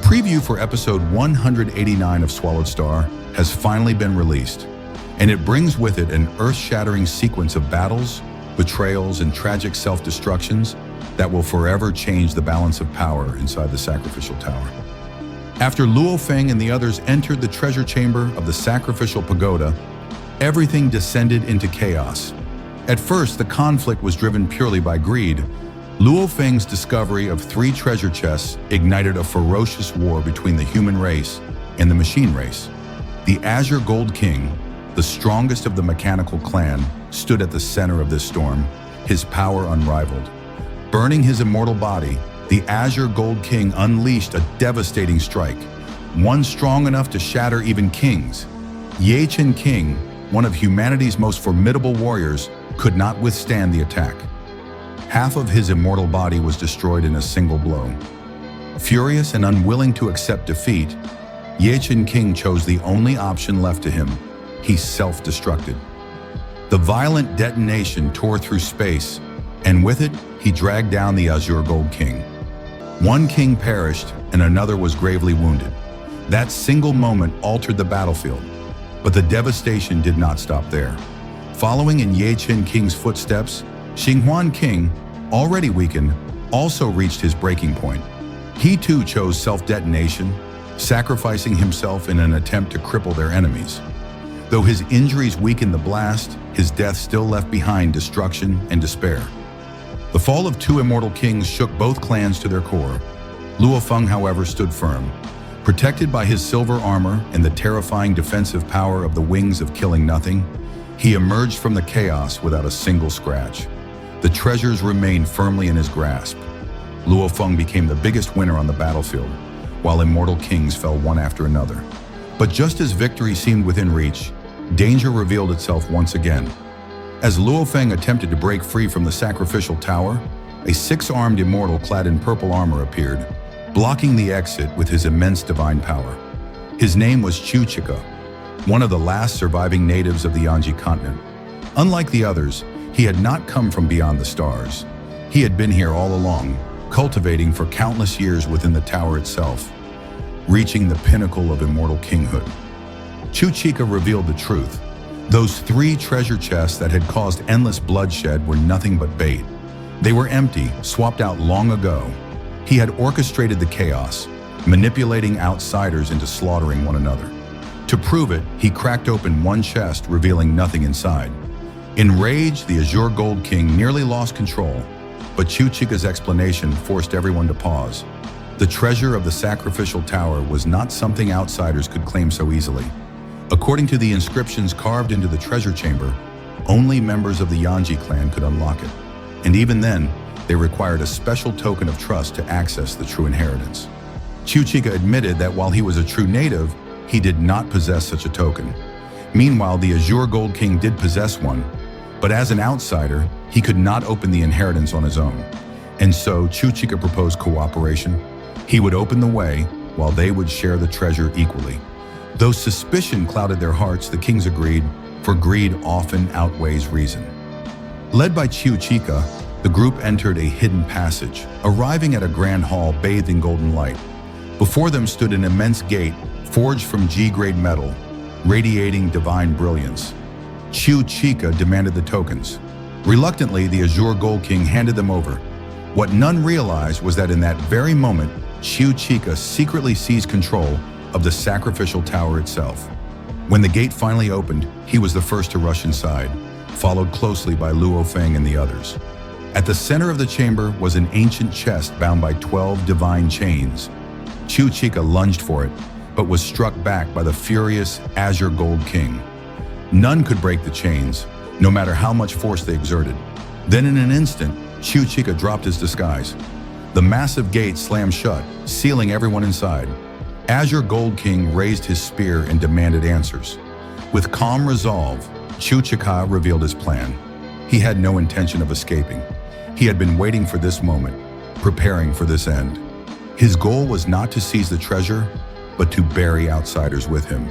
preview for episode 189 of Swallowed Star has finally been released, and it brings with it an earth-shattering sequence of battles, betrayals, and tragic self-destructions that will forever change the balance of power inside the sacrificial tower. After Luo Feng and the others entered the treasure chamber of the sacrificial pagoda, everything descended into chaos. At first, the conflict was driven purely by greed. Luo Feng's discovery of 3 treasure chests ignited a ferocious war between the human race and the machine race. The Azure Gold King, the strongest of the mechanical clan, stood at the center of this storm, his power unrivaled. Burning his immortal body, the Azure Gold King unleashed a devastating strike, one strong enough to shatter even kings. Chen King, one of humanity's most formidable warriors, could not withstand the attack. Half of his immortal body was destroyed in a single blow. Furious and unwilling to accept defeat, Chen King chose the only option left to him. He self-destructed. The violent detonation tore through space, and with it, he dragged down the Azure Gold King. One king perished and another was gravely wounded. That single moment altered the battlefield, but the devastation did not stop there. Following in Chen King's footsteps, Xinghuan King, already weakened, also reached his breaking point. He too chose self-detonation, sacrificing himself in an attempt to cripple their enemies. Though his injuries weakened the blast, his death still left behind destruction and despair. The fall of 2 immortal kings shook both clans to their core. Luo Feng, however, stood firm. Protected by his silver armor and the terrifying defensive power of the Wings of Killing Nothing, he emerged from the chaos without a single scratch. The treasures remained firmly in his grasp. Luo Feng became the biggest winner on the battlefield, while immortal kings fell one after another. But just as victory seemed within reach, danger revealed itself once again. As Luo Feng attempted to break free from the sacrificial tower, a 6-armed immortal clad in purple armor appeared, blocking the exit with his immense divine power. His name was Qiu Chika, one of the last surviving natives of the Yanji continent. Unlike the others, he had not come from beyond the stars. He had been here all along, cultivating for countless years within the tower itself, reaching the pinnacle of immortal kinghood. Chuch Chika revealed the truth. Those 3 treasure chests that had caused endless bloodshed were nothing but bait. They were empty, swapped out long ago. He had orchestrated the chaos, manipulating outsiders into slaughtering one another. To prove it, he cracked open one chest, revealing nothing inside. Enraged, the Azure Gold King nearly lost control, but Qiu Chika's explanation forced everyone to pause. The treasure of the sacrificial tower was not something outsiders could claim so easily. According to the inscriptions carved into the treasure chamber, only members of the Yanji clan could unlock it. And even then, they required a special token of trust to access the true inheritance. Chuch Chika admitted that while he was a true native, he did not possess such a token. Meanwhile, the Azure Gold King did possess one, but as an outsider, he could not open the inheritance on his own. And so, Chuch Chika proposed cooperation. He would open the way, while they would share the treasure equally. Though suspicion clouded their hearts, the kings agreed, for greed often outweighs reason. Led by Qiu Chika, the group entered a hidden passage, arriving at a grand hall bathed in golden light. Before them stood an immense gate, forged from G-grade metal, radiating divine brilliance. Qiu Chika demanded the tokens. Reluctantly, the Azure Gold King handed them over. What none realized was that in that very moment, Qiu Chika secretly seized control of the sacrificial tower itself. When the gate finally opened, he was the first to rush inside, followed closely by Luo Feng and the others. At the center of the chamber was an ancient chest bound by 12 divine chains. Qiu Chika lunged for it, but was struck back by the furious Azure Gold King. None could break the chains, no matter how much force they exerted. Then in an instant, Qiu Chika dropped his disguise. The massive gate slammed shut, sealing everyone inside. Azure Gold King raised his spear and demanded answers. With calm resolve, Chuch Chika revealed his plan. He had no intention of escaping. He had been waiting for this moment, preparing for this end. His goal was not to seize the treasure, but to bury outsiders with him.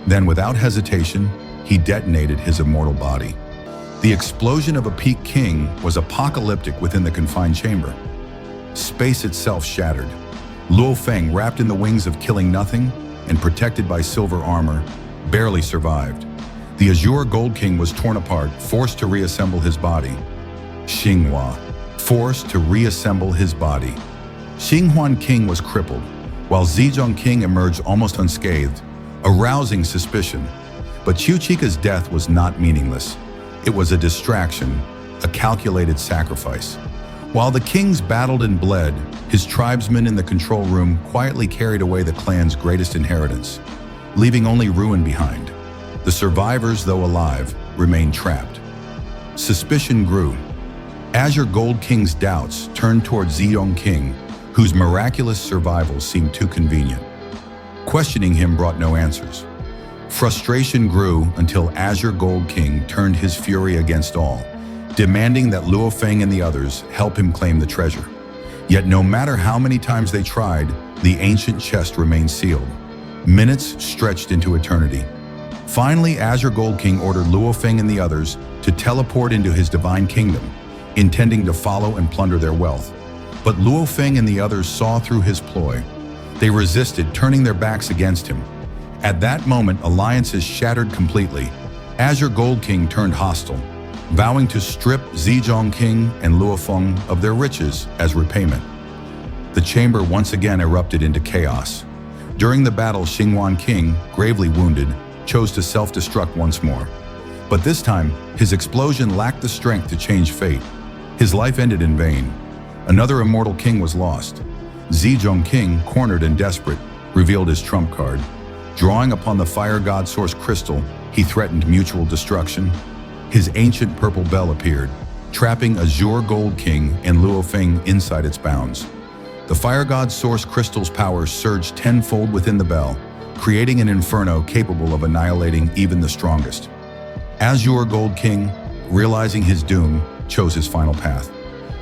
Then, without hesitation, he detonated his immortal body. The explosion of a peak king was apocalyptic within the confined chamber. Space itself shattered. Luo Feng, wrapped in the wings of killing nothing and protected by silver armor, barely survived. The Azure Gold King was torn apart, forced to reassemble his body. Xinghua, forced to reassemble his body. Xinghuan King was crippled, while Xinghuan King emerged almost unscathed, arousing suspicion. But Qiu Chika's death was not meaningless. It was a distraction, a calculated sacrifice. While the kings battled and bled, his tribesmen in the control room quietly carried away the clan's greatest inheritance, leaving only ruin behind. The survivors, though alive, remained trapped. Suspicion grew. Azure Gold King's doubts turned toward Xinghuan King, whose miraculous survival seemed too convenient. Questioning him brought no answers. Frustration grew until Azure Gold King turned his fury against all, demanding that Luo Feng and the others help him claim the treasure. Yet no matter how many times they tried, the ancient chest remained sealed. Minutes stretched into eternity. Finally, Azure Gold King ordered Luo Feng and the others to teleport into his divine kingdom, intending to follow and plunder their wealth. But Luo Feng and the others saw through his ploy. They resisted, turning their backs against him. At that moment, alliances shattered completely. Azure Gold King turned hostile, vowing to strip Xinghuan King and Luo Feng of their riches as repayment. The chamber once again erupted into chaos. During the battle, Xinghuan King, gravely wounded, chose to self-destruct once more. But this time, his explosion lacked the strength to change fate. His life ended in vain. Another immortal king was lost. Xinghuan King, cornered and desperate, revealed his trump card. Drawing upon the fire god source crystal, he threatened mutual destruction. His ancient purple bell appeared, trapping Azure Gold King and Luo Feng inside its bounds. The fire god source crystal's power surged tenfold within the bell, creating an inferno capable of annihilating even the strongest. Azure Gold King, realizing his doom, chose his final path.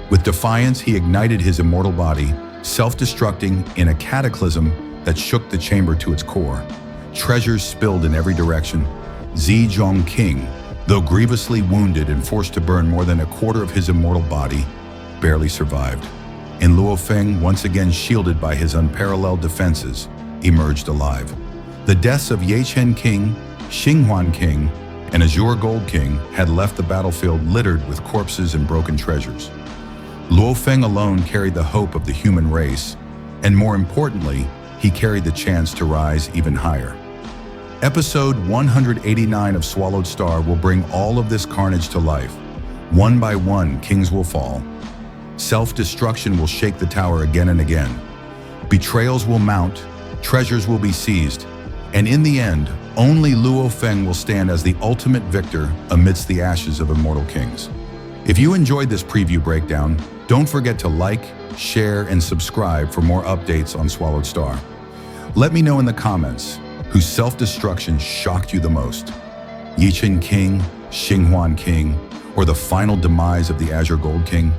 With defiance, he ignited his immortal body, self-destructing in a cataclysm that shook the chamber to its core. Treasures spilled in every direction. Xinghuan King, though grievously wounded and forced to burn more than a quarter of his immortal body, barely survived. And Luo Feng, once again shielded by his unparalleled defenses, emerged alive. The deaths of Chen King, Xinghuan King, and Azure Gold King had left the battlefield littered with corpses and broken treasures. Luo Feng alone carried the hope of the human race, and more importantly, he carried the chance to rise even higher. Episode 189 of Swallowed Star will bring all of this carnage to life. One by one, kings will fall. Self-destruction will shake the tower again and again. Betrayals will mount, treasures will be seized, and in the end, only Luo Feng will stand as the ultimate victor amidst the ashes of immortal kings. If you enjoyed this preview breakdown, don't forget to like, share, and subscribe for more updates on Swallowed Star. Let me know in the comments whose self-destruction shocked you the most. Chen King, Xinghuan King, or the final demise of the Azure Gold King?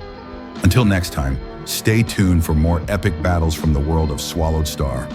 Until next time, stay tuned for more epic battles from the world of Swallowed Star.